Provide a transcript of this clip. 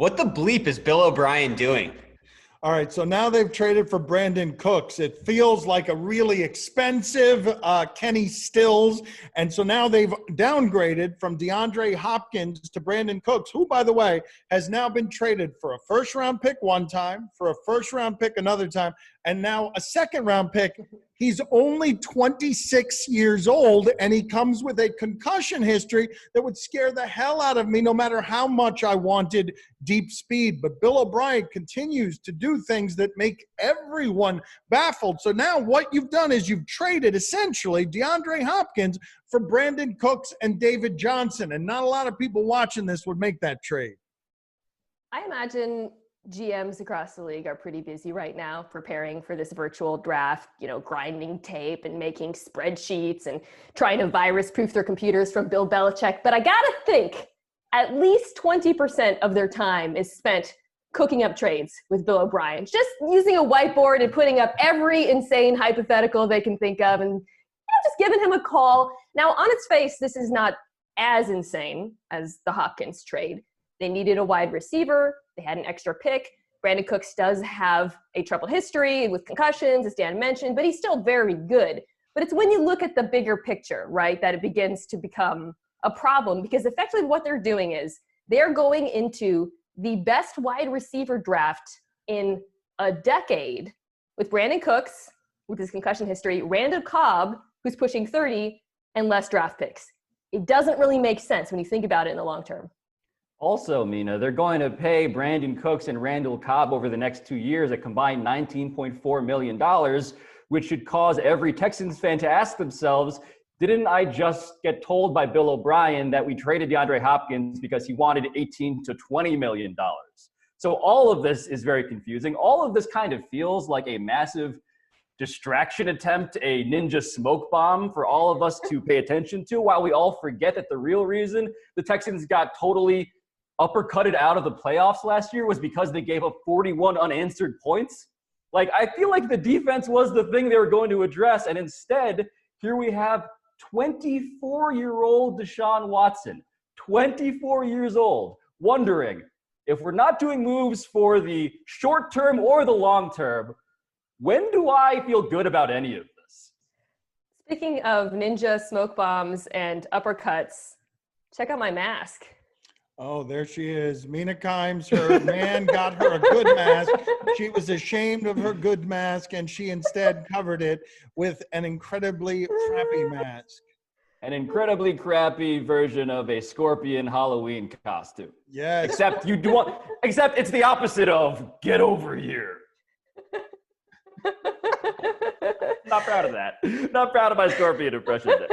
What the bleep is Bill O'Brien doing? All right, so now they've traded for Brandin Cooks. It feels like a really expensive Kenny Stills. And so now they've downgraded from DeAndre Hopkins to Brandin Cooks, who, by the way, has now been traded for a first-round pick one time, for a first-round pick another time, and now a second-round pick. He's only 26 years old, and he comes with a concussion history that would scare the hell out of me no matter how much I wanted deep speed. But Bill O'Brien continues to do things that make everyone baffled. So now what you've done is you've traded essentially DeAndre Hopkins for Brandin Cooks and David Johnson, and not a lot of people watching this would make that trade. I imagine GMs across the league are pretty busy right now preparing for this virtual draft, grinding tape and making spreadsheets and trying to virus-proof their computers from Bill Belichick. But I gotta think at least 20% of their time is spent cooking up trades with Bill O'Brien, just using a whiteboard and putting up every insane hypothetical they can think of and just giving him a call. Now, on its face, this is not as insane as the Hopkins trade. They needed a wide receiver. They had an extra pick. Brandin Cooks does have a troubled history with concussions, as Dan mentioned, but he's still very good. But it's when you look at the bigger picture, right, that it begins to become a problem, because effectively what they're doing is they're going into the best wide receiver draft in a decade with Brandin Cooks, with his concussion history, Randall Cobb, who's pushing 30, and less draft picks. It doesn't really make sense when you think about it in the long term. Also, Mina, they're going to pay Brandin Cooks and Randall Cobb over the next 2 years a combined $19.4 million, which should cause every Texans fan to ask themselves, didn't I just get told by Bill O'Brien that we traded DeAndre Hopkins because he wanted $18 to $20 million? So all of this is very confusing. All of this kind of feels like a massive distraction attempt, a ninja smoke bomb for all of us to pay attention to, while we all forget that the real reason the Texans got totally uppercutted out of the playoffs last year was because they gave up 41 unanswered points. Like, I feel like the defense was the thing they were going to address, and instead, here we have 24-year-old Deshaun Watson, 24 years old, wondering if we're not doing moves for the short term or the long term, when do I feel good about any of this? Speaking of ninja smoke bombs and uppercuts, check out my mask. Oh, there she is. Mina Kimes, her man got her a good mask. She was ashamed of her good mask, and she instead covered it with an incredibly crappy mask. An incredibly crappy version of a scorpion Halloween costume. Yes. Except it's the opposite of get over here. Not proud of that. Not proud of my scorpion impression there.